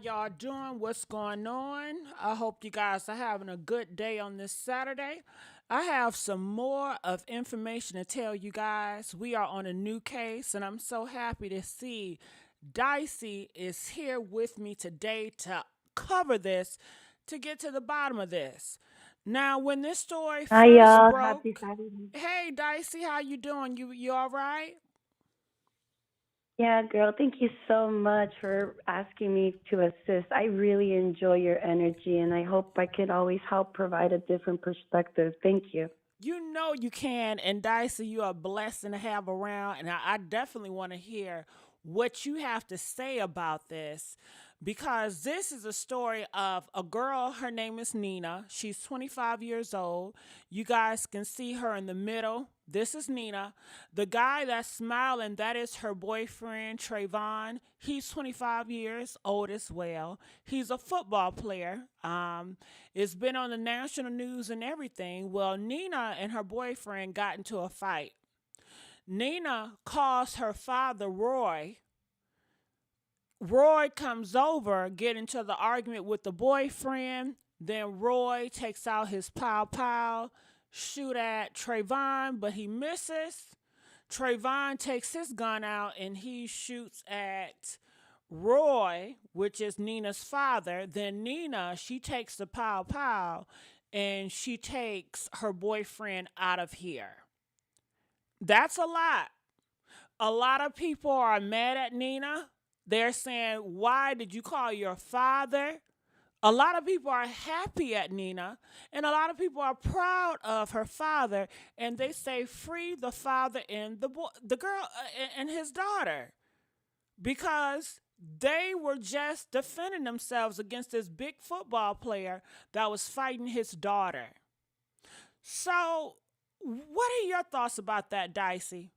y'all doing? What's going on? I hope you guys are having a good day on this Saturday. I have some more of information to tell you guys. We are on a new case, and I'm so happy to see Dicey is here with me today to cover this, to get to the bottom of this. Now, when this story Hi first y'all, happy broke, Saturday. hey Dicey, how you doing? You all right? Yeah, girl, thank you so much for asking me to assist. I really enjoy your energy and I hope I could always help provide a different perspective. Thank you. You know you can, and Dicey, you are a blessing to have around, and I definitely want to hear what you have to say about this because this is a story of a girl. Her name is Nina. She's 25 years old. You guys can see her in the middle. This is Nina. The guy that's smiling, that is her boyfriend, Treyvon. He's 25 years old as well. He's a football player. It's been on the national news and everything. Well, Nina and her boyfriend got into a fight. Nina calls her father, Roy. Roy comes over, get into the argument with the boyfriend. Then Roy takes out his pow pow, shoot at Trayvon, but he misses. Trayvon takes his gun out and he shoots at Roy, which is Nina's father. Then Nina, she takes the pow pow and she takes her boyfriend out of here. That's a lot. A lot of people are mad at Nina. They're saying, why did you call your father? A lot of people are happy at Nina, and a lot of people are proud of her father, and they say, free the father and the girl and his daughter, because they were just defending themselves against this big football player that was fighting his daughter. So, what are your thoughts about that, Dicey?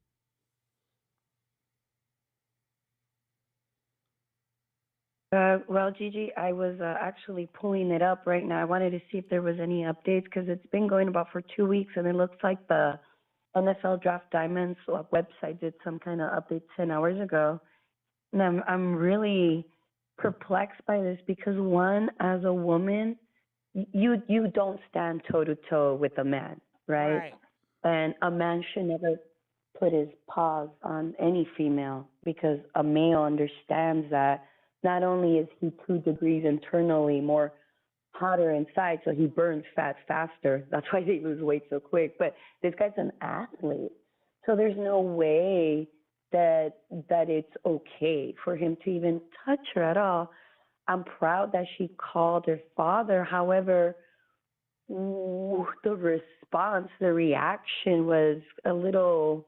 Well, Gigi, I was actually pulling it up right now. I wanted to see if there was any updates because it's been going about for 2 weeks, and it looks like the NFL Draft Diamonds website did some kind of update 10 hours ago. And I'm really perplexed by this because one, as a woman, you don't stand toe to toe with a man, right? Right. And a man should never put his paws on any female because a male understands that not only is he 2 degrees internally more hotter inside, so he burns fat faster. That's why they lose weight so quick. But this guy's an athlete, so there's no way that it's okay for him to even touch her at all. I'm proud that she called her father. However, the response, the reaction was a little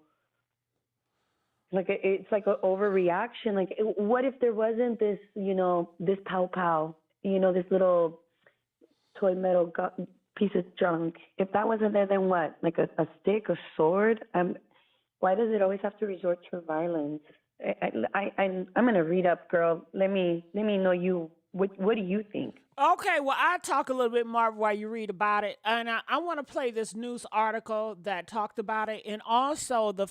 it's like an overreaction. Like, what if there wasn't this, this pow pow, this little toy metal piece of junk? If that wasn't there, then what? Like a stick, a sword? Why does it always have to resort to violence? I'm gonna read up, girl. Let me know you. What do you think? Okay, well, I'll talk a little bit more while you read about it. And I want to play this news article that talked about it. And also the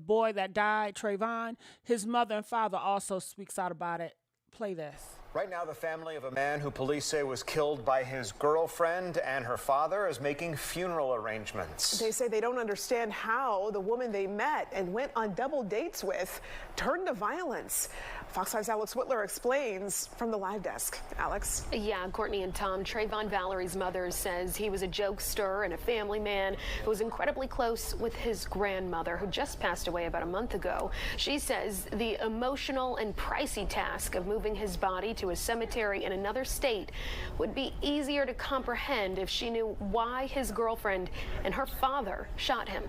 boy that died, Trayvon, his mother and father also speaks out about it. Play this. Right now, the family of a man who police say was killed by his girlfriend and her father is making funeral arrangements. They say they don't understand how the woman they met and went on double dates with turned to violence. Fox 5's Alex Whitler explains from the live desk. Alex? Yeah, Courtney and Tom, Treyvon Vallery's mother says he was a jokester and a family man who was incredibly close with his grandmother, who just passed away about a month ago. She says the emotional and pricey task of moving his body to a cemetery in another state would be easier to comprehend if she knew why his girlfriend and her father shot him.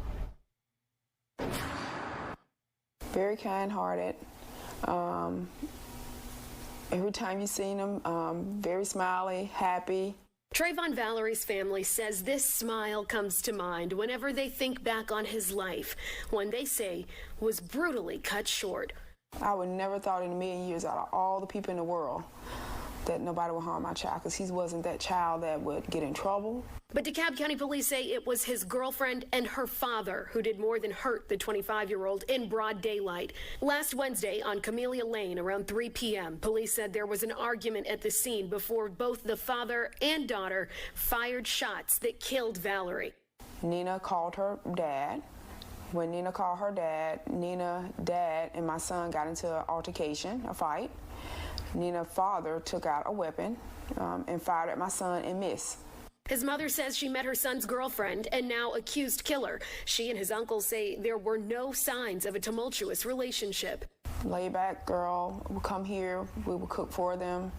Very kind-hearted. Every time you seen him, very smiley, happy. Treyvon Vallery's family says this smile comes to mind whenever they think back on his life, one they say was brutally cut short. I would never thought in a million years, out of all the people in the world, that nobody would harm my child, because he wasn't that child that would get in trouble. But DeKalb County police say it was his girlfriend and her father who did more than hurt the 25-year-old in broad daylight. Last Wednesday on Camellia Lane around 3 p.m., police said there was an argument at the scene before both the father and daughter fired shots that killed Vallery. Nina called her dad. When Nina called her dad, Nina, dad, and my son got into an altercation, a fight. Nina's father took out a weapon and fired at my son and missed. His mother says she met her son's girlfriend and now accused killer. She and his uncle say there were no signs of a tumultuous relationship. Laid back girl would come here, we would cook for them.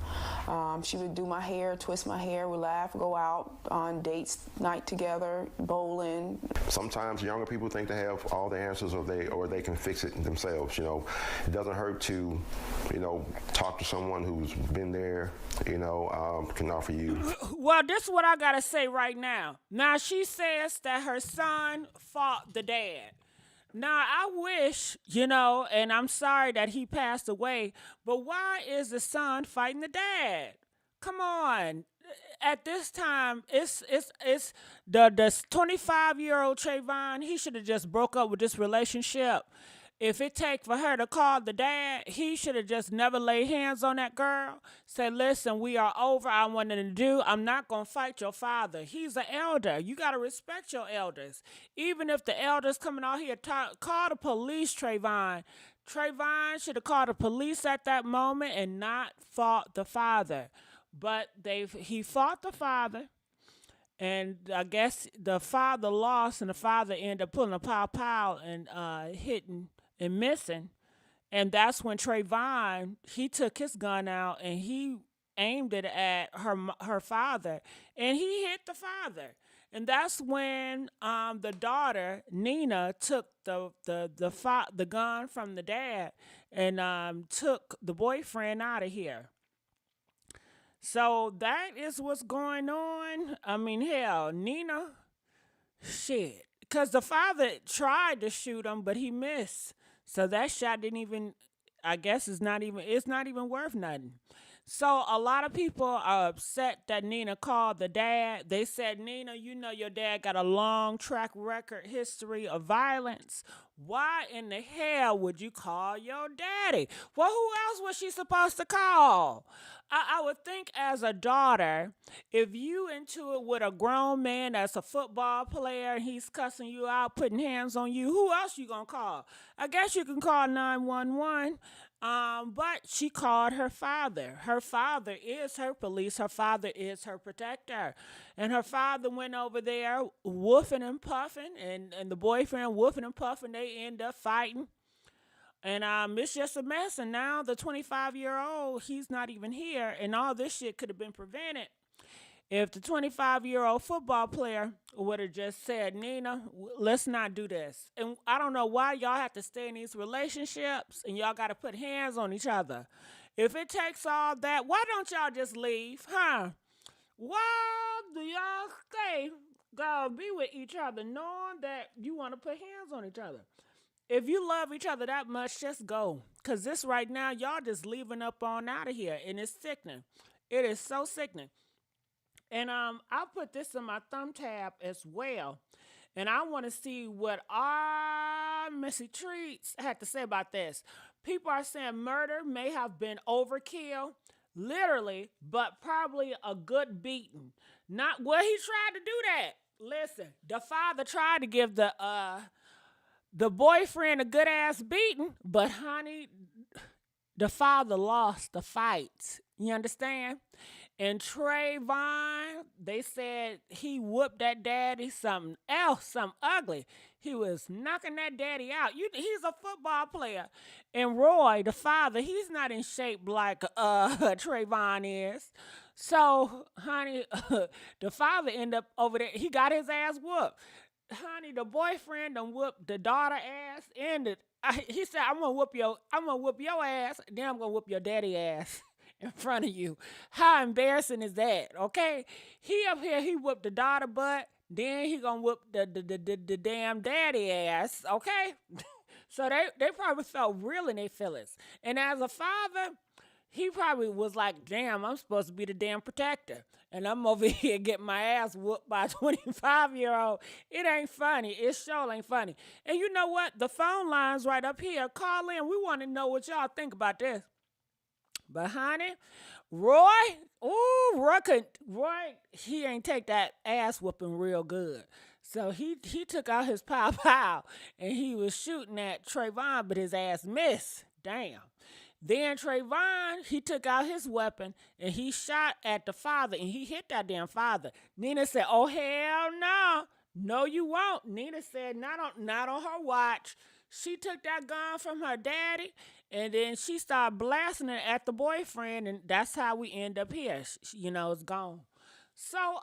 She would do my hair, twist my hair, we laugh, go out on dates, night together, bowling. Sometimes younger people think they have all the answers, or they can fix it themselves. You know, it doesn't hurt to, talk to someone who's been there. Can offer you. Well, this is what I gotta say right now. Now she says that her son fought the dad. Now, I wish, and I'm sorry that he passed away, but why is the son fighting the dad? Come on. At this time, it's the 25-year-old Treyvon, he should have just broke up with this relationship. If it take for her to call the dad, he should have just never laid hands on that girl. Say, listen, we are over. I wanted to do. I'm not going to fight your father. He's an elder. You got to respect your elders. Even if the elders coming out here, call the police, Treyvon. Treyvon should have called the police at that moment and not fought the father. But he fought the father. And I guess the father lost, and the father ended up pulling a pow and hitting and missing. And that's when Treyvon, he took his gun out and he aimed it at her father, and he hit the father. And that's when the daughter, Nina, took the gun from the dad and took the boyfriend out of here. So that is what's going on. I mean, hell, Nina, shit. Because the father tried to shoot him, but he missed. So that shot didn't even, I guess it's not even worth nothing. So a lot of people are upset that Nina called the dad. They said, Nina, your dad got a long track record history of violence. Why in the hell would you call your daddy? Well, who else was she supposed to call? I would think as a daughter, if you into it with a grown man that's a football player and he's cussing you out, putting hands on you, who else you gonna call? I guess you can call 911. But she called her father. Her father is her police. Her father is her protector. And her father went over there woofing and puffing, and the boyfriend woofing and puffing. They end up fighting. And it's just a mess. And now the 25-year-old, he's not even here. And all this shit could have been prevented if the 25-year-old football player would have just said, Nina, let's not do this. And I don't know why y'all have to stay in these relationships and y'all got to put hands on each other. If it takes all that, why don't y'all just leave, huh? Why do y'all stay, go be with each other knowing that you want to put hands on each other? If you love each other that much, just go. Because this right now, y'all just leaving up on out of here. And it's sickening. It is so sickening. And I'll put this in my thumb tab as well. And I want to see what our Missy Treats had to say about this. People are saying murder may have been overkill, literally, but probably a good beating. Not, well, he tried to do that. Listen, the father tried to give the boyfriend a good-ass beating, but honey, the father lost the fight. You understand? And Treyvon, they said he whooped that daddy something else, something ugly. He was knocking that daddy out. He's a football player. And Roy, the father, he's not in shape like Treyvon is. So, honey, the father ended up over there. He got his ass whooped. Honey, the boyfriend done whooped the daughter ass. And he said, I'm gonna whoop your ass. Then I'm gonna whoop your daddy ass in front of you. How embarrassing is that? Okay, he up here, he whooped the daughter butt, then he gonna whoop the damn daddy ass. Okay. So they probably felt real in their feelings. And as a father, he probably was like, damn, I'm supposed to be the damn protector. And I'm over here getting my ass whooped by a 25-year-old. It ain't funny. It sure ain't funny. And you know what? The phone line's right up here. Call in. We want to know what y'all think about this. But honey, Roy, Roy, he ain't take that ass whooping real good. So he took out his pow and he was shooting at Treyvon, but his ass missed. Damn. Then Treyvon, he took out his weapon and he shot at the father and he hit that damn father. Nina said, "Oh hell no, no you won't." Nina said, "Not on her watch." She took that gun from her daddy and then she started blasting it at the boyfriend, and that's how we end up here. It's gone. So,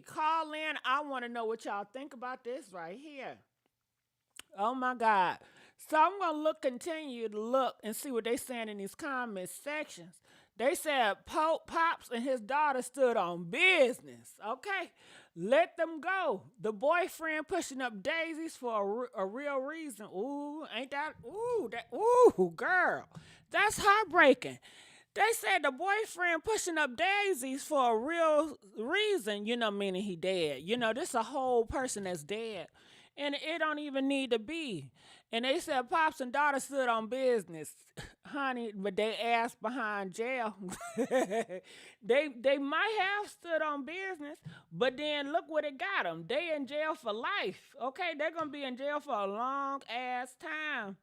call in. I want to know what y'all think about this right here. Oh my God. So I'm going to continue to look and see what they saying in these comment sections. They said Pops and his daughter stood on business. Okay, let them go. The boyfriend pushing up daisies for a real reason. Ooh, ain't that? Ooh, girl, that's heartbreaking. They said the boyfriend pushing up daisies for a real reason, meaning he dead. This a whole person that's dead. And it don't even need to be. And they said Pops and daughter stood on business, honey, but they ass behind jail. They might have stood on business, but then look what it got them. They in jail for life, okay? They're going to be in jail for a long ass time.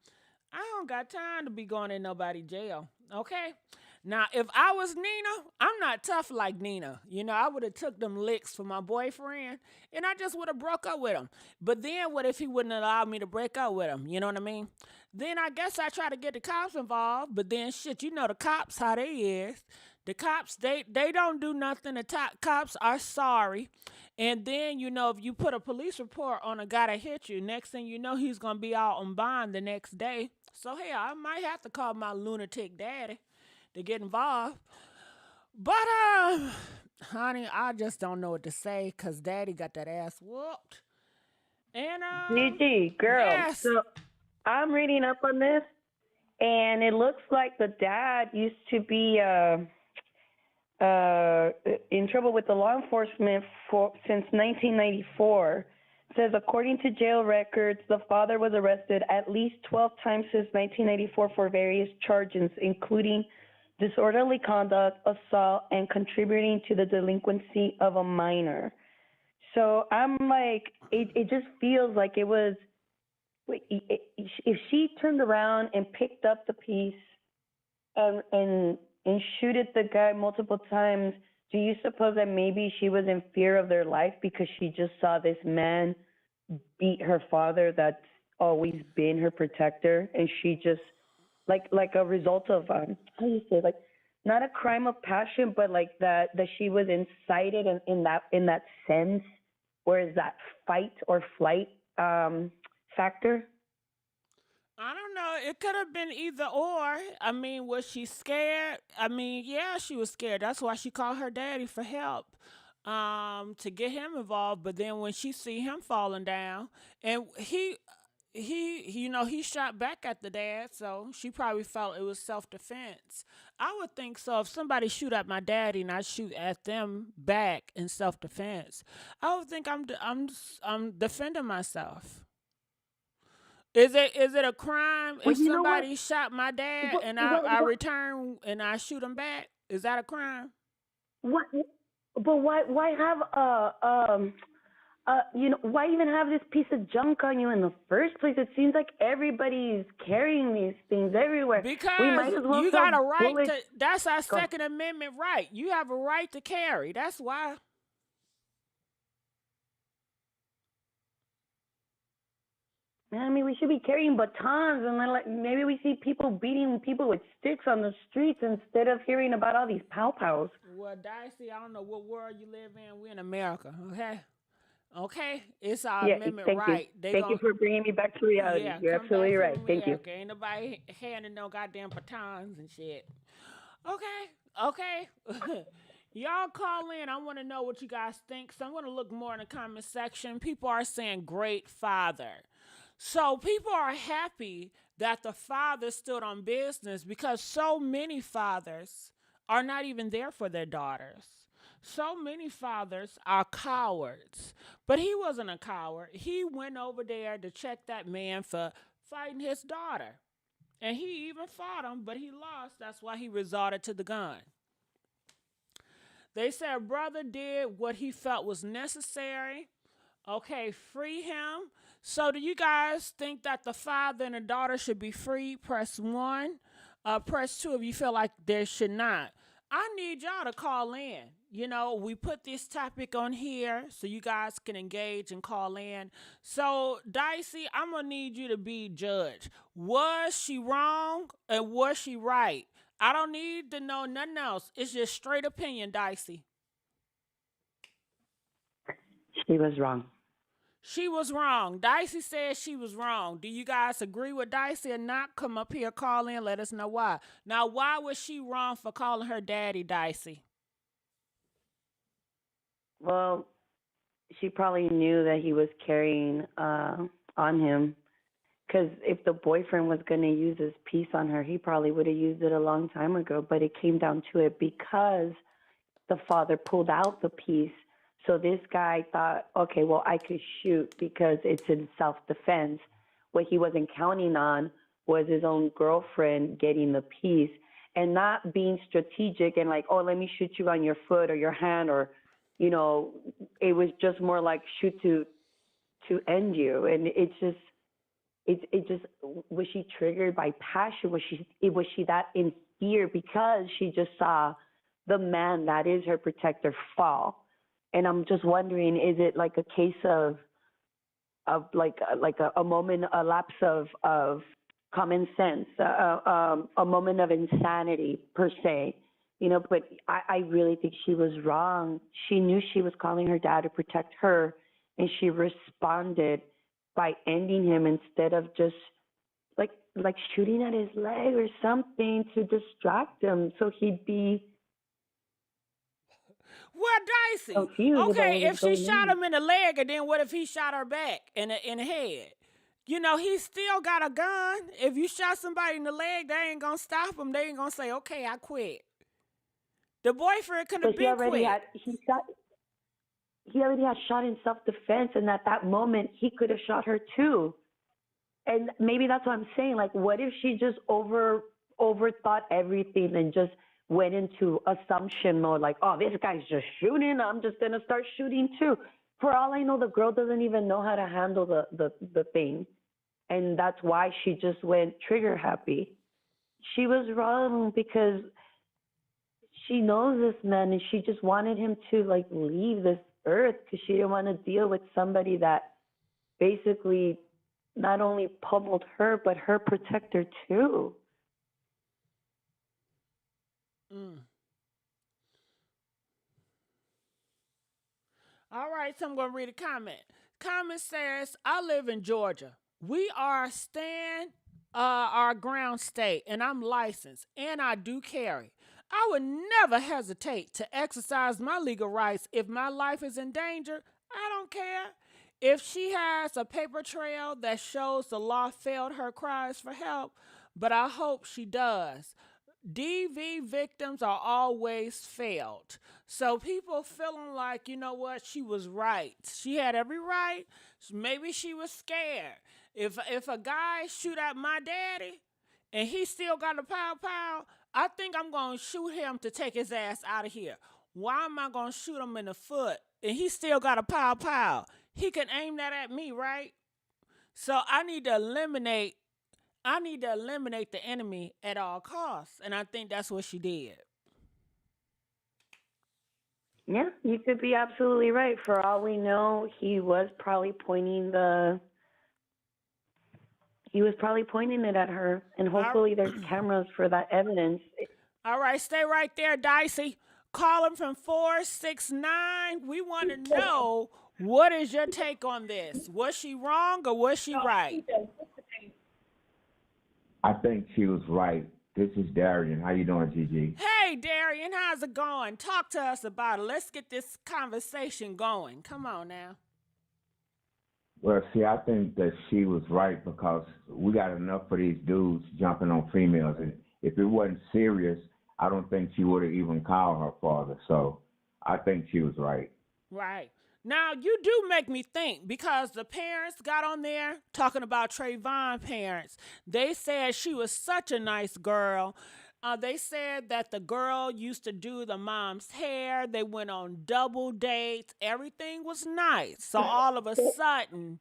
I don't got time to be going in nobody jail, okay? Now, if I was Nina, I'm not tough like Nina. I would have took them licks for my boyfriend, and I just would have broke up with him. But then what if he wouldn't allow me to break up with him? You know what I mean? Then I guess I try to get the cops involved, but then shit, the cops, how they is. The cops, they don't do nothing. The cops are sorry. And then, if you put a police report on a guy that hit you, next thing you know, he's going to be out on bond the next day. So, hey, I might have to call my lunatic daddy to get involved. But, honey, I just don't know what to say because daddy got that ass whooped. And, Gigi, girl, yes. So I'm reading up on this, and it looks like the dad used to be in trouble with the law enforcement since 1994. It says, according to jail records, the father was arrested at least 12 times since 1994 for various charges, including disorderly conduct, assault, and contributing to the delinquency of a minor. So I'm like, it just feels like it was, if she turned around and picked up the piece and shooted the guy multiple times, do you suppose that maybe she was in fear of their life because she just saw this man beat her father that's always been her protector, and she just, like a result of how do you say, like, not a crime of passion, but like that she was incited in that sense, whereas that fight or flight factor? I don't know. It could have been either or. I mean, was she scared? I mean, yeah, she was scared. That's why she called her daddy for help, to get him involved. But then when she see him falling down, and he shot back at the dad, so she probably felt it was self-defense. I would think so. If somebody shoot at my daddy and I shoot at them back in self-defense, I would think I'm defending myself. Is it a crime if somebody shot my dad and I return and I shoot him back? Is that a crime? What? But why have why even have this piece of junk on you in the first place? It seems like everybody's carrying these things everywhere. Because we might as well you got a right bullets. to. That's our Second Amendment right. You have a right to carry. That's why. I mean, we should be carrying batons, and then maybe we see people beating people with sticks on the streets instead of hearing about all these pow-pows. Well, Dicey, I don't know what world you live in. We're in America, okay? Okay, it's our amendment right. Thank you for bringing me back to reality. Yeah, you're absolutely right. Thank you. Ain't nobody handing no goddamn batons and shit. Okay. Y'all call in. I want to know what you guys think. So I'm going to look more in the comment section. People are saying great father. So people are happy that the father stood on business because so many fathers are not even there for their daughters. So many fathers are cowards. But he wasn't a coward. He went over there to check that man for fighting his daughter. And he even fought him, but he lost. That's why he resorted to the gun. They said brother did what he felt was necessary. Okay, free him. So do you guys think that the father and the daughter should be free? Press 1. Press 2 if you feel like there should not. I need y'all to call in. You know, we put this topic on here so you guys can engage and call in. So, Dicey, I'm going to need you to be judge. Was she wrong and was she right? I don't need to know nothing else. It's just straight opinion, Dicey. She was wrong. She was wrong. Dicey said she was wrong. Do you guys agree with Dicey or not? Come up here, call in, let us know why. Now, why was she wrong for calling her daddy Dicey? Well, she probably knew that he was carrying on him. Because if the boyfriend was going to use his piece on her, he probably would have used it a long time ago. But it came down to it because the father pulled out the piece. So this guy thought, okay, well, I could shoot because it's in self-defense. What he wasn't counting on was his own girlfriend getting the piece and not being strategic and like, oh, let me shoot you on your foot or your hand or, you know, it was just more like shoot to end you. And it just, was she triggered by passion? Was she that in fear because she just saw the man that is her protector fall? And I'm just wondering, is it like a case of like a moment, a lapse of common sense, a moment of insanity per se, you know? But I really think she was wrong. She knew she was calling her dad to protect her, and she responded by ending him instead of just like shooting at his leg or something to distract him, so he'd be. Well, Dicey, okay, if she shot him in the leg, and then what if he shot her back in the head? You know, he still got a gun. If you shot somebody in the leg, they ain't going to stop him. They ain't going to say, okay, I quit. The boyfriend could have been quit. He already had shot in self-defense, and at that moment, he could have shot her too. And maybe that's what I'm saying. Like, what if she just overthought everything and just went into assumption mode, like, oh, this guy's just shooting, I'm just going to start shooting too. For all I know, the girl doesn't even know how to handle the thing. And that's why she just went trigger happy. She was wrong because she knows this man and she just wanted him to like leave this earth because she didn't want to deal with somebody that basically not only pummeled her, but her protector too. All right, so I'm going to read a comment. Comment says, I live in Georgia. We are our ground state, and I'm licensed, and I do carry. I would never hesitate to exercise my legal rights if my life is in danger. I don't care. If she has a paper trail that shows the law failed her cries for help, but I hope she does. DV victims are always failed. So people feeling like, you know what, she was right. She had every right. Maybe she was scared. If a guy shoot at my daddy and he still got a pow, I think I'm going to shoot him to take his ass out of here. Why am I going to shoot him in the foot and he still got a pow? He can aim that at me, right? So I need to eliminate the enemy at all costs. And I think that's what she did. Yeah, you could be absolutely right. For all we know, he was probably pointing it at her. And hopefully there's cameras for that evidence. All right, stay right there, Dicey. Call him from 469. We want to know, what is your take on this? Was she wrong or was she right? I think she was right. This is Darian. How you doing, Gigi? Hey, Darian, how's it going? Talk to us about it. Let's get this conversation going. Come on now. Well, see, I think that she was right because we got enough of these dudes jumping on females, and if it wasn't serious, I don't think she would have even called her father. So I think she was right. Right. Now, you do make me think because the parents got on there talking about Trayvon parents. They said she was such a nice girl. They said that the girl used to do the mom's hair. They went on double dates. Everything was nice. So all of a sudden,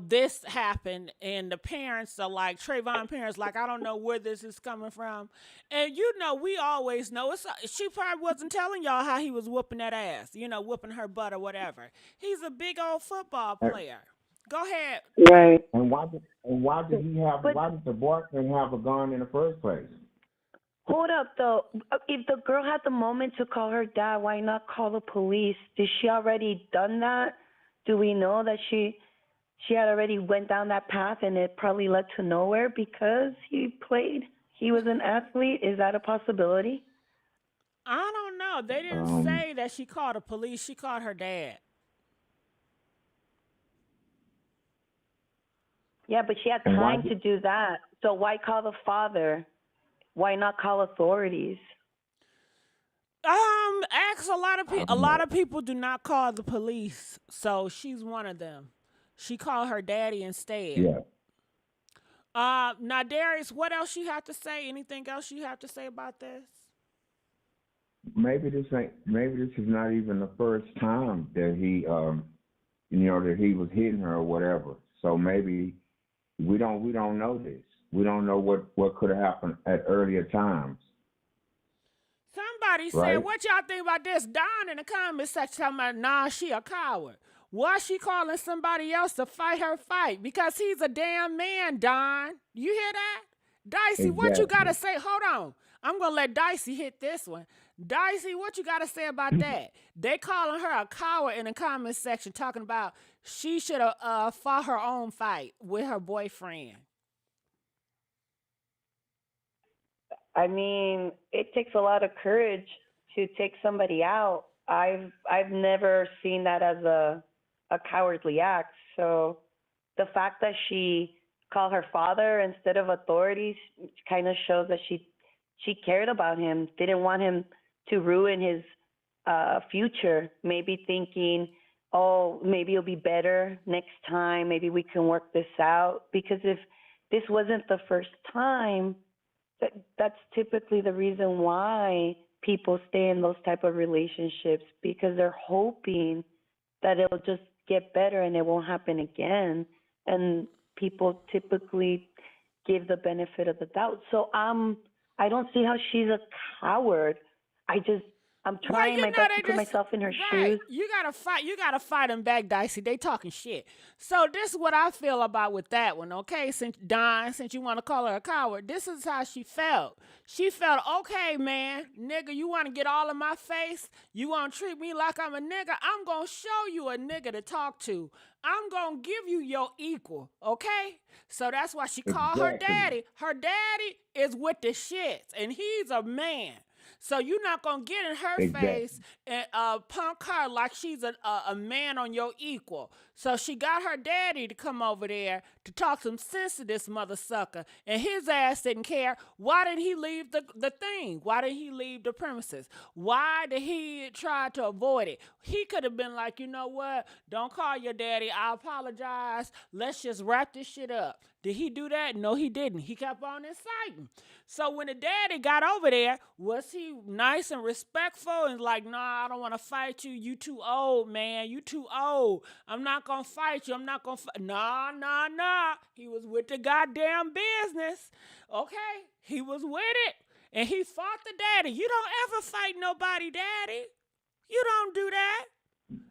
this happened, and the parents are like, Trayvon parents, like, I don't know where this is coming from. And we always know she probably wasn't telling y'all how he was whooping that ass, whooping her butt or whatever. He's a big old football player. Go ahead. Right. And why did the boyfriend have a gun in the first place? Hold up, though. If the girl had the moment to call her dad, why not call the police? Did she already done that? Do we know that she had already went down that path and it probably led to nowhere because he was an athlete? Is that a possibility? I don't know. They didn't say that she called the police. She called her dad. Yeah, but she had time to do that. So why call the father? Why not call authorities? Ask a lot of people. A lot of people do not call the police, so she's one of them. She called her daddy instead. Yeah. Now, Darius, what else you have to say? Anything else you have to say about this? Maybe this is not even the first time that he that he was hitting her or whatever. So maybe we don't know this. We don't know what could have happened at earlier times. Somebody said, what y'all think about this? Don in the comment section talking about, nah, she a coward. Why she calling somebody else to fight her fight? Because he's a damn man, Don. You hear that? Dicey, what you got to say? Hold on. I'm going to let Dicey hit this one. Dicey, what you got to say about that? They calling her a coward in the comment section talking about she should have fought her own fight with her boyfriend. I mean, it takes a lot of courage to take somebody out. I've never seen that as a cowardly act. So the fact that she called her father instead of authorities kind of shows that she cared about him, didn't want him to ruin his future, maybe thinking, oh, maybe it'll be better next time, maybe we can work this out. Because if this wasn't the first time, that's typically the reason why people stay in those type of relationships, because they're hoping that it'll just get better and it won't happen again. And people typically give the benefit of the doubt. So I don't see how she's a coward. I'm trying my best to put myself in her shoes. You gotta fight them back, Dicey. They talking shit. So this is what I feel about with that one, okay? Since you want to call her a coward, this is how she felt. She felt, okay, man, nigga, you want to get all in my face? You want to treat me like I'm a nigga? I'm going to show you a nigga to talk to. I'm going to give you your equal, okay? So that's why she called her daddy. Her daddy is with the shits, and he's a man. So you're not going to get in her face and punk her like she's a man on your equal. So she got her daddy to come over there to talk some sense to this mother sucker, and his ass didn't care. Why didn't he leave the thing? Why did he leave the premises? Why did he try to avoid it? He could have been like, you know what? Don't call your daddy. I apologize. Let's just wrap this shit up. Did he do that? No, he didn't. He kept on inciting. So when the daddy got over there, was he nice and respectful and like, nah, I don't want to fight you. You too old, man. You too old. I'm not going to fight you. I'm not going to fight. Nah. He was with the goddamn business. Okay? He was with it. And he fought the daddy. You don't ever fight nobody, daddy. You don't do that.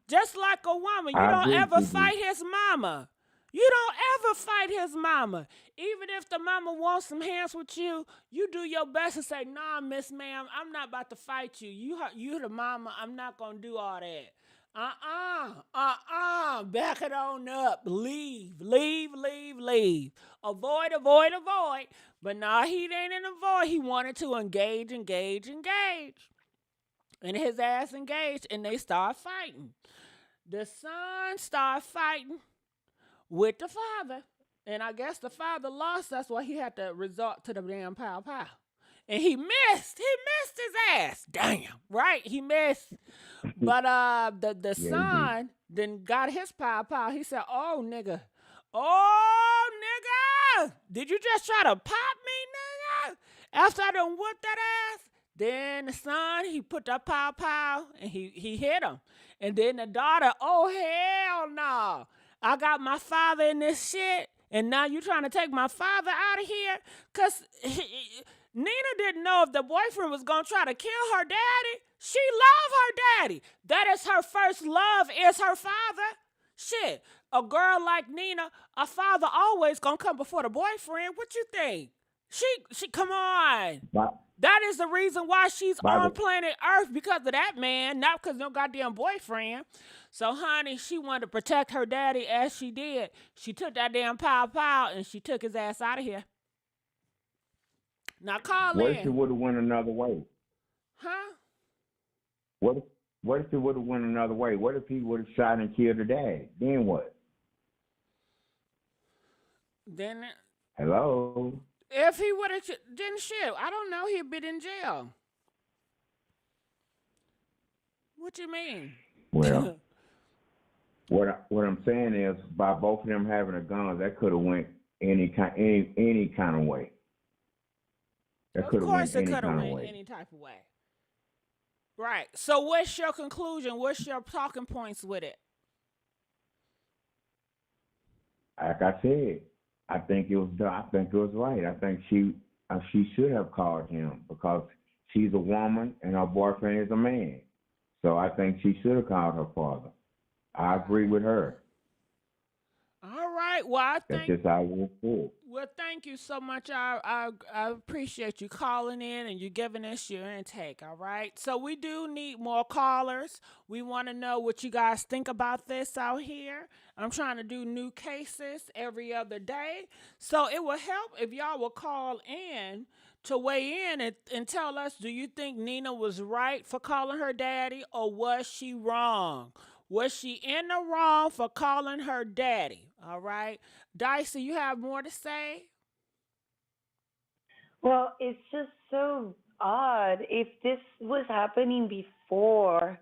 Just like a woman. You don't ever fight his mama. You don't ever fight his mama. Even if the mama wants some hands with you, you do your best to say, nah, miss ma'am, I'm not about to fight you. You the mama, I'm not going to do all that. Back it on up. Leave. Avoid. But nah, he ain't in a void. He wanted to engage. And his ass engaged, and they start fighting. The son started fighting. with the father. And I guess the father lost. That's why he had to resort to the damn pow pow. And he missed. He missed his ass. Damn. Right? He missed. But the Yeah, he did. son then got his pow pow. He said, "Oh nigga. Oh nigga. Did you just try to pop me, nigga? After I done whooped that ass?" Then the son, he put that pow pow and he hit him. And then the daughter, "Oh hell no. I got my father in this shit. And now you trying to take my father out of here?" Because Nina didn't know if the boyfriend was going to try to kill her daddy. She loved her daddy. That is her first love, is her father. Shit, a girl like Nina, a father always going to come before the boyfriend. What you think? She come on. But That is the reason why she's by on the planet Earth, because of that man, not because of no goddamn boyfriend. So, honey, she wanted to protect her daddy as she did. She took that damn pow pow and she took his ass out of here. Now call what if it in. would have went another way? Huh? What if it would have went another way? What if he would have shot and killed her dad? Then what? Then, Hello? if he would have, then shit, I don't know, he'd been in jail. What you mean? Well, what I'm saying is, by both of them having a gun, that could have went any kind of way. That Of could have went course it any could have kind of went way. any type of way. Right. So what's your conclusion? What's your talking points with it? Like I said, I think it was right. I think she should have called him because she's a woman and her boyfriend is a man. So I think she should have called her father. I agree with her. All right. Well, That's just how it was for. Well, thank you so much. I appreciate you calling in and you giving us your intake, all right? So we do need more callers. We want to know what you guys think about this out here. I'm trying to do new cases every other day. So it will help if y'all will call in to weigh in and tell us, do you think Nina was right for calling her daddy, or was she wrong? Was she in the wrong for calling her daddy? All right. Dicey, you have more to say? Well, it's just so odd. If this was happening before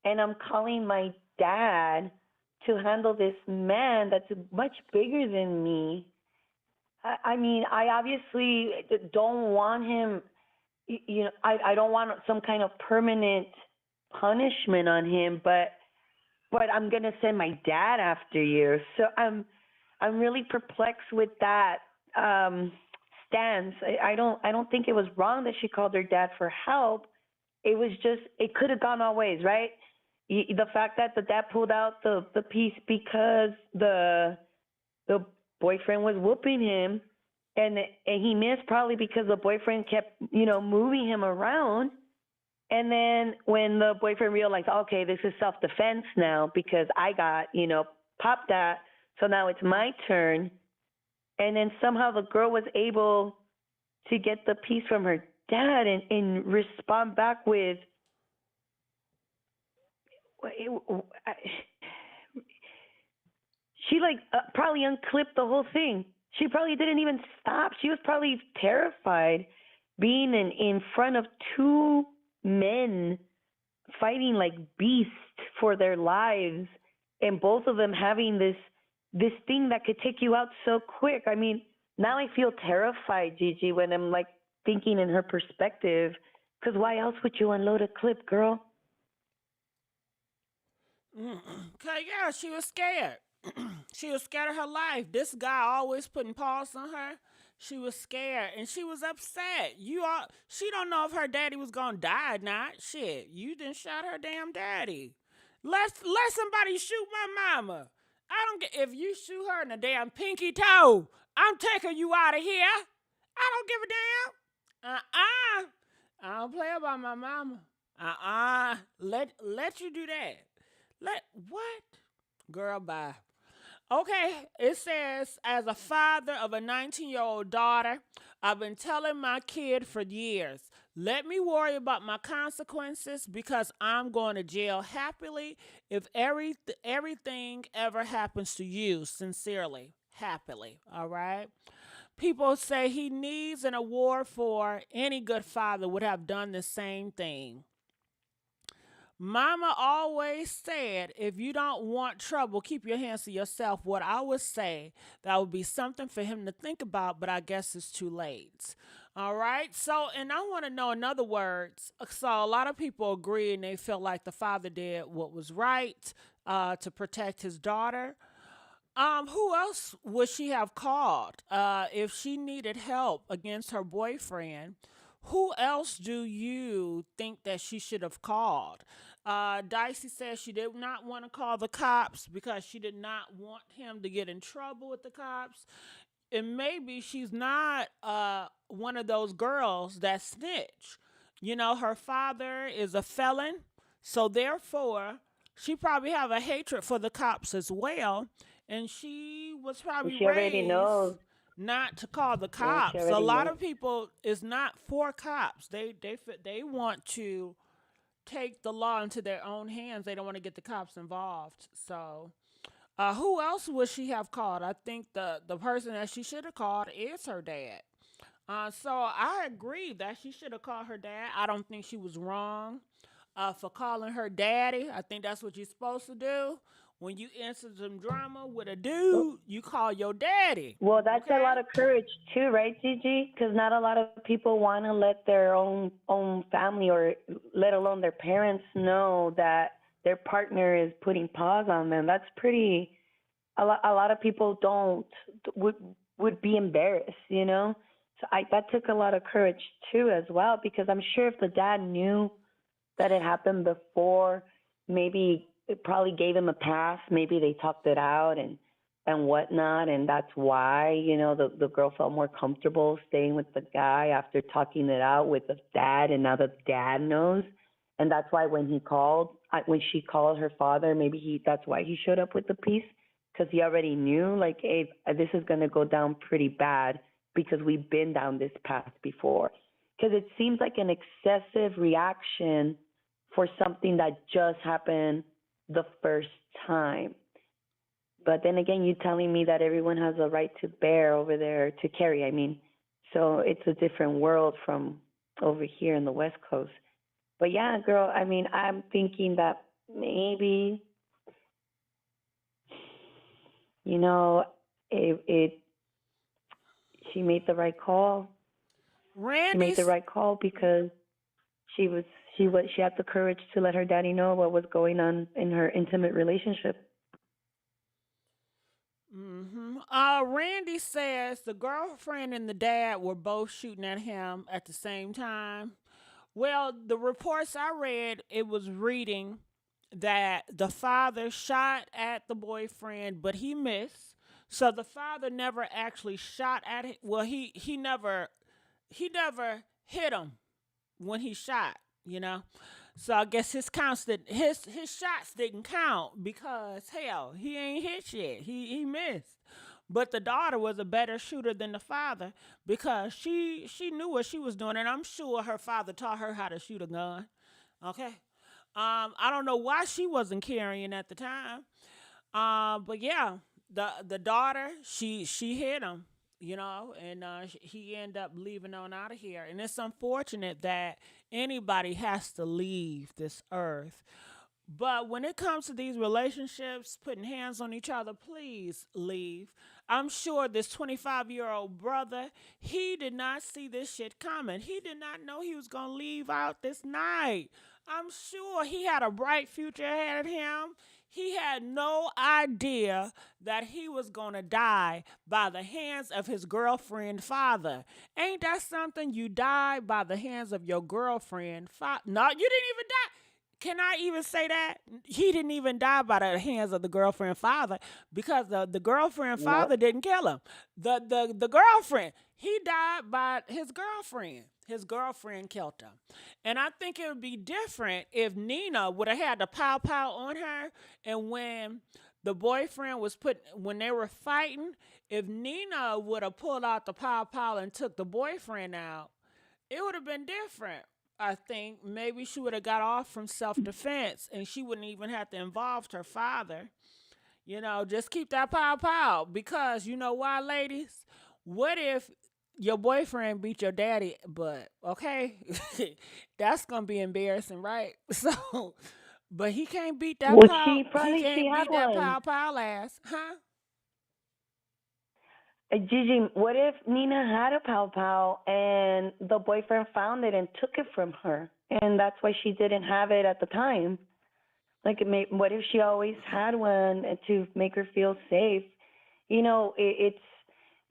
and I'm calling my dad to handle this man that's much bigger than me, I mean, I obviously don't want him, I don't want some kind of permanent punishment on him, but I'm going to send my dad after you. So I'm really perplexed with that stance. I don't think it was wrong that she called her dad for help. It was just, it could have gone all ways, right? The fact that the dad pulled out the piece because the boyfriend was whooping him, and he missed probably because the boyfriend kept, moving him around. And then when the boyfriend realized, okay, this is self-defense now because I got, popped at, so now it's my turn. And then somehow the girl was able to get the piece from her dad and respond back with, she probably unclipped the whole thing. She probably didn't even stop. She was probably terrified being in front of two men fighting like beasts for their lives, and both of them having this thing that could take you out so quick. I mean, now I feel terrified, Gigi, when I'm like thinking in her perspective, because why else would you unload a clip, girl? Okay, yeah, she was scared. She was scared of her life. This guy always putting paws on her. She was scared and she was upset. She don't know if her daddy was gonna die or not. Shit, you done shot her damn daddy. Let somebody shoot my mama. I don't get, if you shoot her in the damn pinky toe, I'm taking you out of here. I don't give a damn. I don't play about my mama. Let you do that. What? Girl, bye. Okay, it says, as a father of a 19-year-old daughter, I've been telling my kid for years, Let me worry about my consequences because I'm going to jail happily if everything ever happens to you. Sincerely, happily. All right. People say he needs an award for any good father would have done the same thing. Mama always said, if you don't want trouble, keep your hands to yourself. What I would say, that would be something for him to think about, but I guess it's too late. All right. So, and I want to know, in other words, so a lot of people agree and they feel like the father did what was right to protect his daughter. Who else would she have called if she needed help against her boyfriend? Who else do you think that she should have called? Dicey says she did not want to call the cops because she did not want him to get in trouble with the cops. And maybe she's not one of those girls that snitch. You know, her father is a felon, so therefore she probably have a hatred for the cops as well. And she was probably She already raised knows. not to call the Yeah, she cops. A already lot knows. of people is not for cops. They want to take the law into their own hands. They don't want to get the cops involved. So, who else would she have called? I think the person that she should have called is her dad. So I agree that she should have called her dad. I don't think she was wrong for calling her daddy. I think that's what you're supposed to do. When you enter some drama with a dude, you call your daddy. Well, that's Okay? a lot of courage too, right, Gigi? Because not a lot of people want to let their own family, or let alone their parents, know that their partner is putting paws on them. That's pretty. A lot of people would be embarrassed, you know. So that took a lot of courage too, as well, because I'm sure if the dad knew that it happened before, maybe it probably gave him a pass. Maybe they talked it out and whatnot, and that's why, you know, the girl felt more comfortable staying with the guy after talking it out with the dad, and now the dad knows, and that's why when she called her father, maybe that's why he showed up with the piece, because he already knew, like, hey, this is gonna go down pretty bad because we've been down this path before, because it seems like an excessive reaction for something that just happened the first time. But then again, you're telling me that everyone has a right to bear over there, to carry, I mean. So it's a different world from over here in the West Coast. But yeah, girl, I mean, I'm thinking that maybe, you know, she made the right call. She made the right call because she had the courage to let her daddy know what was going on in her intimate relationship. Randy says the girlfriend and the dad were both shooting at him at the same time. Well, the reports I read, it was reading that the father shot at the boyfriend, but he missed. So the father never actually shot at it. Well, he never hit him when he shot, you know. So I guess his shots didn't count because hell, he ain't hit yet. He missed. But the daughter was a better shooter than the father because she knew what she was doing, and I'm sure her father taught her how to shoot a gun. Okay. I don't know why she wasn't carrying at the time. But yeah, the daughter, she hit him, you know, and he ended up leaving on out of here. And it's unfortunate that anybody has to leave this earth. But when it comes to these relationships, putting hands on each other, please leave. I'm sure this 25-year-old brother, he did not see this shit coming. He did not know he was going to leave out this night. I'm sure he had a bright future ahead of him. He had no idea that he was going to die by the hands of his girlfriend's father. Ain't that something? You die by the hands of your girlfriend. No, you didn't even die. Can I even say that? He didn't even die by the hands of the girlfriend father because the girlfriend father didn't kill him. The girlfriend, he died by his girlfriend. His girlfriend killed him. And I think it would be different if Nina would have had the pow on her, and when the boyfriend when they were fighting, if Nina would have pulled out the pow and took the boyfriend out, it would have been different. I think maybe she would have got off from self defense and she wouldn't even have to involve her father. Just keep that pow pow. Because you know why, ladies? What if your boyfriend beat your daddy butt? Okay? That's going to be embarrassing, right? So, but he can't beat that Well, pow. she He probably she can't had beat that one. pow pow ass. Huh? Gigi, what if Nina had a pow pow and the boyfriend found it and took it from her, and that's why she didn't have it at the time? Like, what if she always had one to make her feel safe? It's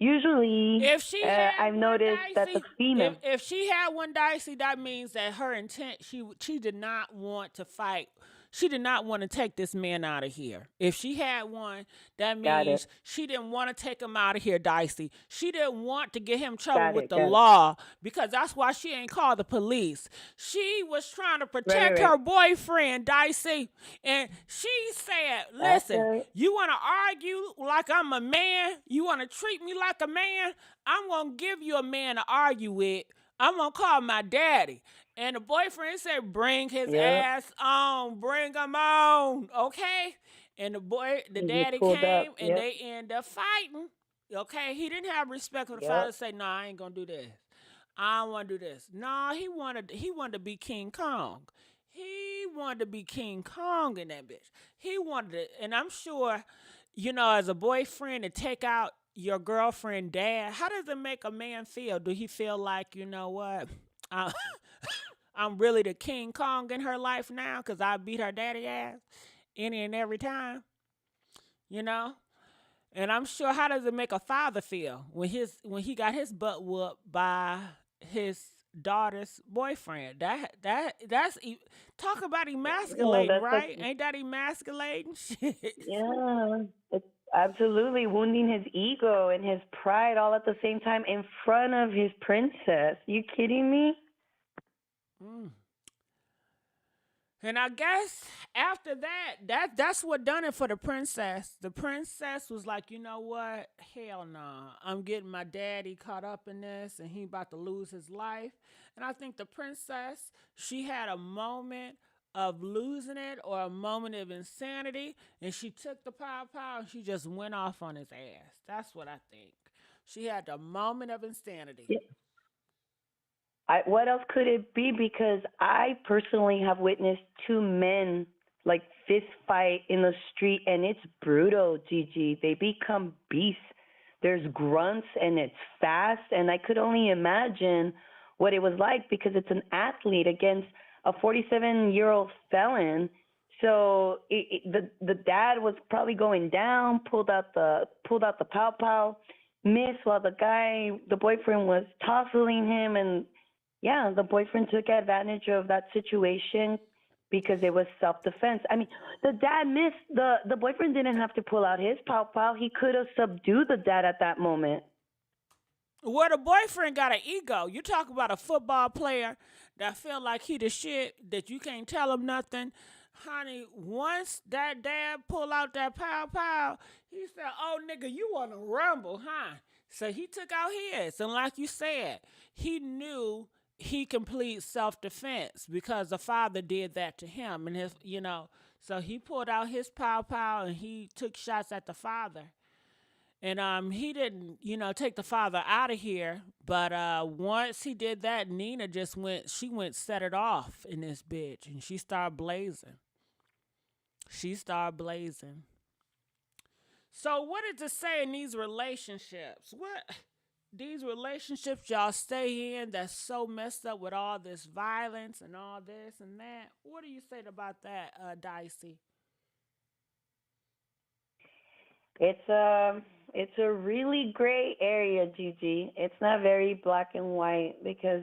usually If she had I've one, noticed that the Dicey, female. if she had one, Dicey, that means that her intent, she did not want to fight. She did not want to take this man out of here. If she had one, that Got it. means she didn't want to take him out of here, Dicey. She didn't want to get him in trouble Got with it. the Got it. law because that's why she ain't called the police. She was trying to protect Right. her boyfriend, Dicey. And she said, listen, right. you want to argue like I'm a man? You want to treat me like a man? I'm going to give you a man to argue with. I'm going to call my daddy. And the boyfriend said, bring his ass on. Bring him on. Okay? And the daddy came and they ended up fighting. Okay? He didn't have respect for the father to say, no, I ain't going to do this. I don't want to do this. No, he wanted to be King Kong. He wanted to be King Kong in that bitch. He wanted it. And I'm sure, as a boyfriend to take out your girlfriend dad, how does it make a man feel? Do he feel like, you know what? I'm really the King Kong in her life now because I beat her daddy ass any and every time, And I'm sure, how does it make a father feel when he got his butt whooped by his daughter's boyfriend? That's talk about emasculating, right? Ain't that emasculating? Shit. Yeah, it's absolutely wounding his ego and his pride all at the same time in front of his princess. You kidding me? And I guess after that's what done it for the princess. The princess was like, you know what? Hell no. I'm getting my daddy caught up in this and he about to lose his life. And I think the princess, she had a moment of losing it or a moment of insanity and she took the pow and she just went off on his ass. That's what I think. She had the moment of insanity. Yeah. What else could it be? Because I personally have witnessed two men like fist fight in the street, and it's brutal, Gigi. They become beasts. There's grunts, and it's fast, and I could only imagine what it was like because it's an athlete against a 47-year-old felon. So the dad was probably going down, pulled out the pow, missed while the boyfriend was tossing him, and yeah, the boyfriend took advantage of that situation because it was self-defense. I mean, the dad missed. The boyfriend didn't have to pull out his pow. He could have subdued the dad at that moment. Well, the boyfriend got an ego. You talk about a football player that feel like he the shit, that you can't tell him nothing. Honey, once that dad pull out that pow, he said, oh, nigga, you want to rumble, huh? So he took out his. And like you said, he knew he complete self-defense because the father did that to him. And so he pulled out his pow and he took shots at the father. And he didn't, take the father out of here. But once he did that, Nina she went set it off in this bitch. And she started blazing. So what did it say in these relationships? These relationships y'all stay in that's so messed up with all this violence and all this and that. What do you say about that, Dicey? It's a really gray area, Gigi. It's not very black and white because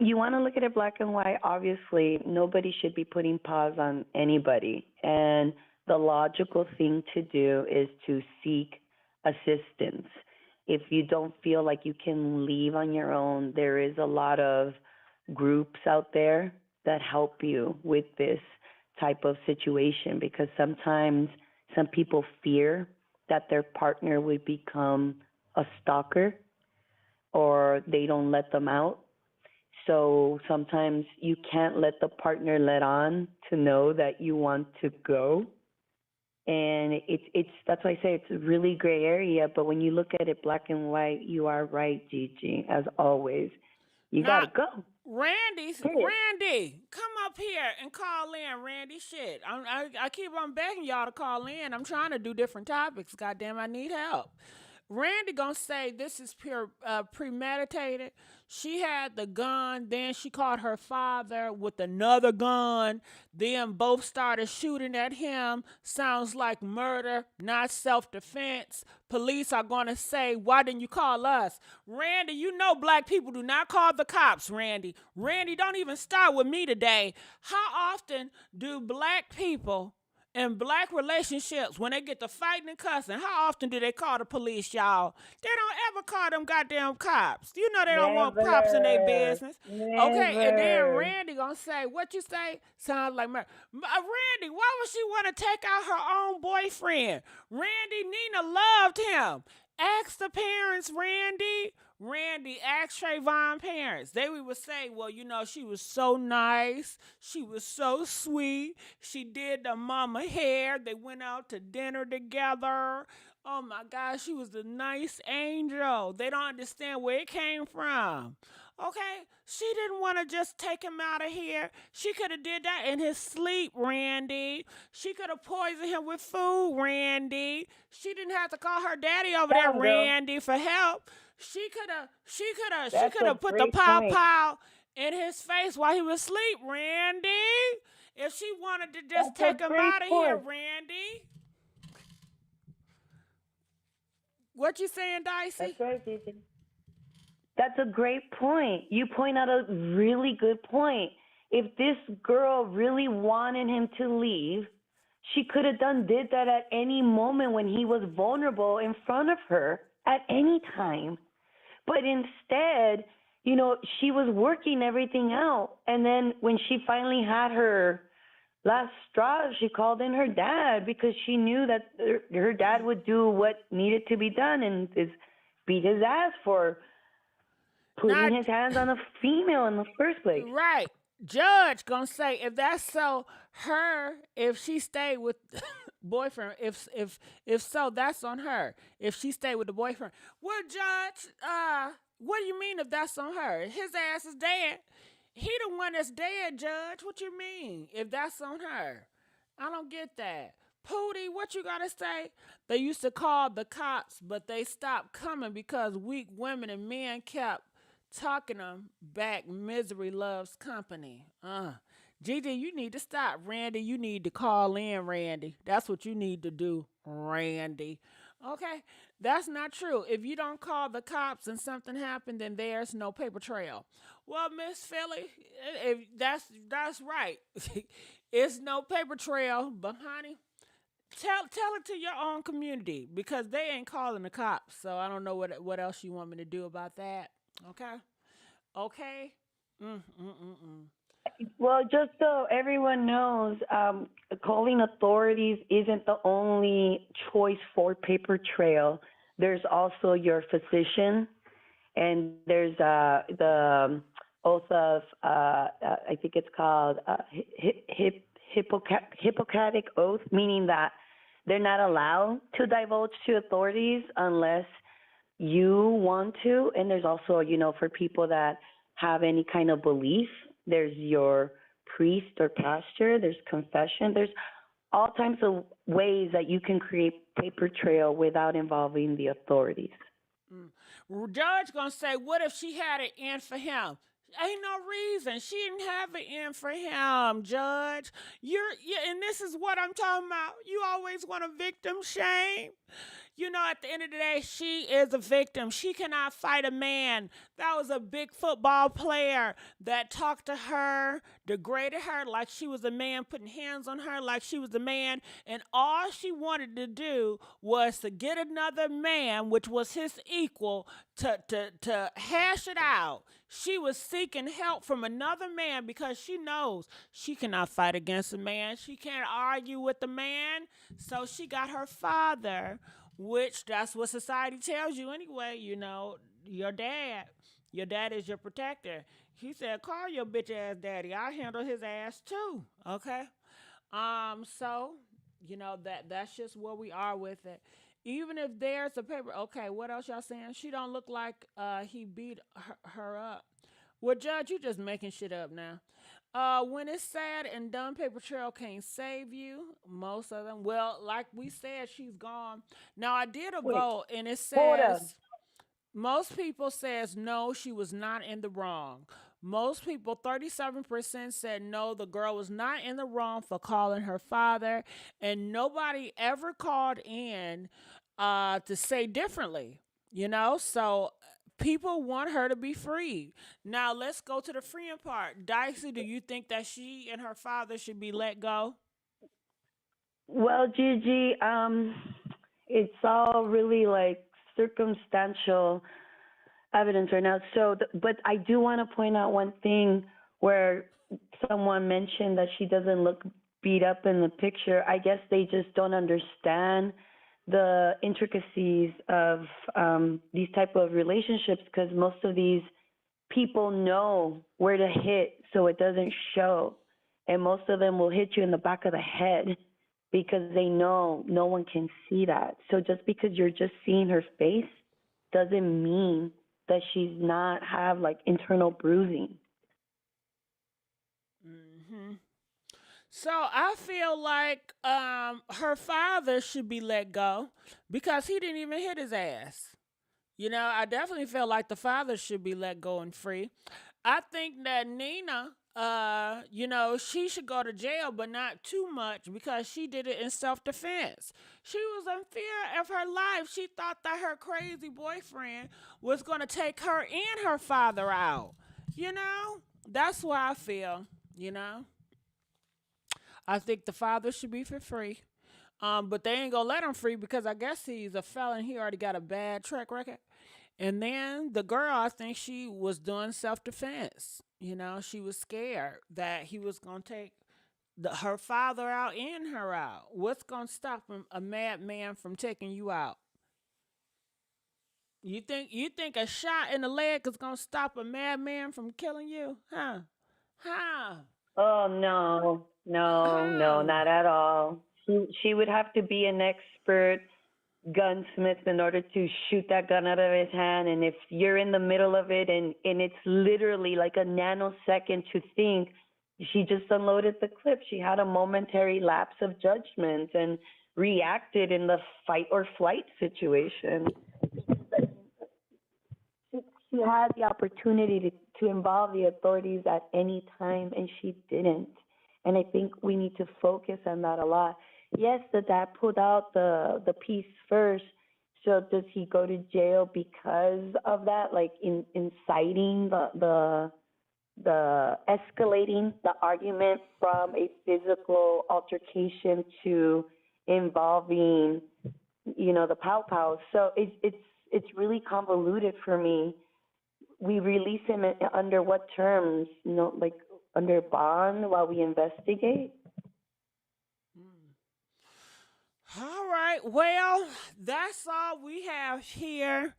you want to look at it black and white. Obviously, nobody should be putting paws on anybody. And the logical thing to do is to seek assistance. If you don't feel like you can leave on your own, there is a lot of groups out there that help you with this type of situation because sometimes some people fear that their partner would become a stalker or they don't let them out So sometimes you can't let the partner let on to know that you want to go. And it's that's why I say it's a really gray area. But when you look at it black and white, you are right, Gigi. As always, you Now, gotta go. Period. Randy, come up here and call in, Randy. Shit, I keep on begging y'all to call in. I'm trying to do different topics. Goddamn, I need help. Randy gonna say this is pure premeditated. She had the gun, then she caught her father with another gun. Then both started shooting at him. Sounds like murder, not self-defense. Police are gonna say, "Why didn't you call us?" Randy, you know black people do not call the cops. Randy, don't even start with me today. How often do black people in black relationships, when they get to fighting and cussing, how often do they call the police, y'all? They don't ever call them goddamn cops. You know they don't want cops in their business. Okay, and then Randy gonna say, what you say? Sounds like murder. Randy, why would she want to take out her own boyfriend? Randy, Nina loved him. Ask the parents, Randy. Randy asked Trayvon parents. They would say, well, you know, she was so nice. She was so sweet. She did the mama hair. They went out to dinner together. Oh my gosh, she was a nice angel. They don't understand where it came from. Okay, she didn't want to just take him out of here. She could have did that in his sleep, Randy. She could have poisoned him with food, Randy. She didn't have to call her daddy over there, Randy, for help. She could have put the pow in his face while he was asleep, Randy. If she wanted to just take him out of here, Randy. What you saying, Dicey? That's right, Gigi. That's a great point. You point out a really good point. If this girl really wanted him to leave, she could have did that at any moment when he was vulnerable in front of her at any time. But instead, you know, she was working everything out. And then when she finally had her last straw, she called in her dad because she knew that her dad would do what needed to be done and beat his ass for putting his hands on a female in the first place. Right. Judge gonna say if that's so, if she stayed with boyfriend, if so, that's on her. If she stayed with the boyfriend, well, Judge, what do you mean if that's on her? His ass is dead. He the one that's dead, Judge. What you mean if that's on her? I don't get that. Pootie, what you gotta say? They used to call the cops, but they stopped coming because weak women and men kept talking them back. Misery loves company. Gigi, you need to stop. Randy, you need to call in, Randy. That's what you need to do, Randy. Okay, that's not true. If you don't call the cops and something happened, then there's no paper trail. Well, Miss Philly, if that's right. It's no paper trail, but honey, tell it to your own community because they ain't calling the cops. So I don't know what else you want me to do about that. Okay. Well, just so everyone knows, calling authorities isn't the only choice for paper trail. There's also your physician, and there's the oath of, I think it's called Hippocratic oath, meaning that they're not allowed to divulge to authorities unless you want to. And there's also, you know, for people that have any kind of belief, there's your priest or pastor, there's confession, there's all types of ways that you can create paper trail without involving the authorities. Judge gonna say, what if she had it in for him? Ain't no reason. She didn't have it in for him, Judge. And this is what I'm talking about. You always want to victim shame. You know, at the end of the day, she is a victim. She cannot fight a man. That was a big football player that talked to her, degraded her like she was a man, putting hands on her like she was a man. And all she wanted to do was to get another man, which was his equal, to hash it out. She was seeking help from another man because she knows she cannot fight against a man. She can't argue with a man. So she got her father, which that's what society tells you anyway. You know, your dad is your protector. He said, call your bitch ass daddy. I handle his ass too. Okay. So, that's just where we are with it. Even if there's a paper, okay, what else y'all saying? She don't look like he beat her up. Well, Judge, you just making shit up now. When it's sad and done, paper trail can't save you. Most of them. Well, like we said, she's gone. Now I did a Wait, vote, and it hold up. says most people says no, she was not in the wrong. Most people, 37% said no, the girl was not in the wrong for calling her father, and nobody ever called in to say differently. So people want her to be free. Now let's go to the freeing part. Dicey, do you think that she and her father should be let go? Well, Gigi, it's all really like circumstantial evidence right now. So, but I do want to point out one thing where someone mentioned that she doesn't look beat up in the picture. I guess they just don't understand the intricacies of these type of relationships, because most of these people know where to hit so it doesn't show, and most of them will hit you in the back of the head because they know no one can see that. So just because you're just seeing her face doesn't mean that she's not have like internal bruising. hmm So I feel like her father should be let go because he didn't even hit his ass. I definitely feel like the father should be let go and free. I think that Nina, she should go to jail, but not too much because she did it in self-defense. She was in fear of her life. She thought that her crazy boyfriend was going to take her and her father out. That's why I feel, you know. I think the father should be for free. But they ain't gonna let him free because I guess he's a felon. He already got a bad track record. And then the girl, I think she was doing self defense. She was scared that he was gonna take her father out and her out. What's gonna stop a madman from taking you out? You think a shot in the leg is gonna stop a madman from killing you? Huh? Huh? Oh no, no, no, Huh? not at all. She would have to be an expert gunsmith in order to shoot that gun out of his hand. And if you're in the middle of it and it's literally like a nanosecond to think, she just unloaded the clip. She had a momentary lapse of judgment and reacted in the fight or flight situation. She had the opportunity to involve the authorities at any time, and she didn't. And I think we need to focus on that a lot. Yes, the dad pulled out the piece first. So does he go to jail because of that, like inciting the escalating the argument from a physical altercation to involving, the pow pow? So it's really convoluted for me. We release him under what terms? Like under bond while we investigate? All right. Well, that's all we have here.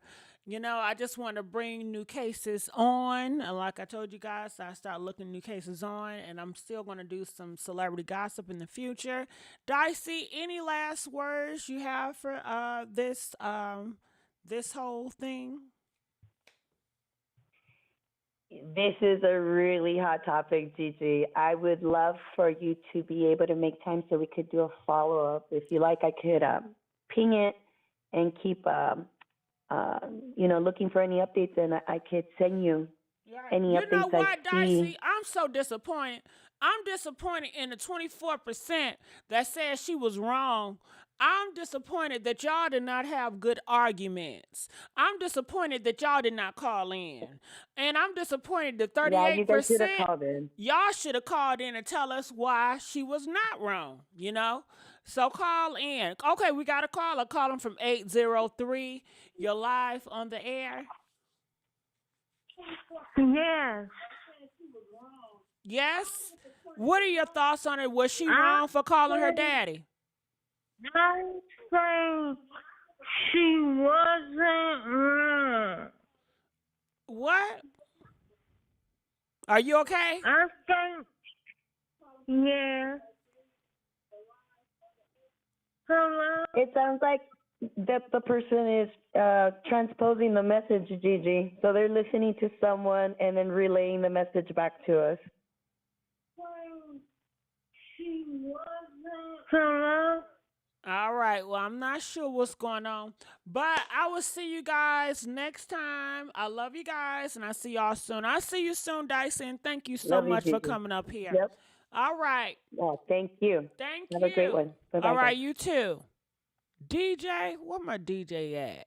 I just want to bring new cases on. And like I told you guys, I start looking new cases on, and I'm still going to do some celebrity gossip in the future. Dicey, any last words you have for this whole thing? This is a really hot topic, Gigi. I would love for you to be able to make time so we could do a follow-up. If you like, I could ping it and keep, looking for any updates, and I could send you any You know updates I what, see. Dicey? I'm so disappointed. I'm disappointed in the 24% that says she was wrong. I'm disappointed that y'all did not have good arguments. I'm disappointed that y'all did not call in. And I'm disappointed that Yeah, you guys should have 38%, called in. y'all should have called in and tell us why she was not wrong, So call in. Okay, we got a caller. Call him from 803. You're live on the air. Yes. Yes? What are your thoughts on it? Was she wrong for calling her daddy? I think she wasn't wrong. What? Are you okay? I think, yeah. Hello? It sounds like that the person is transposing the message, Gigi. So they're listening to someone and then relaying the message back to us. Hello? All right. Well, I'm not sure what's going on, but I will see you guys next time. I love you guys, and I'll see y'all soon. I'll see you soon, Dyson. And thank you so Love you, much for Gigi. coming up here. Yep. All right. Oh, thank you. Thank Have you. a great one. Bye-bye, All right, guys. you too. DJ, where my DJ at?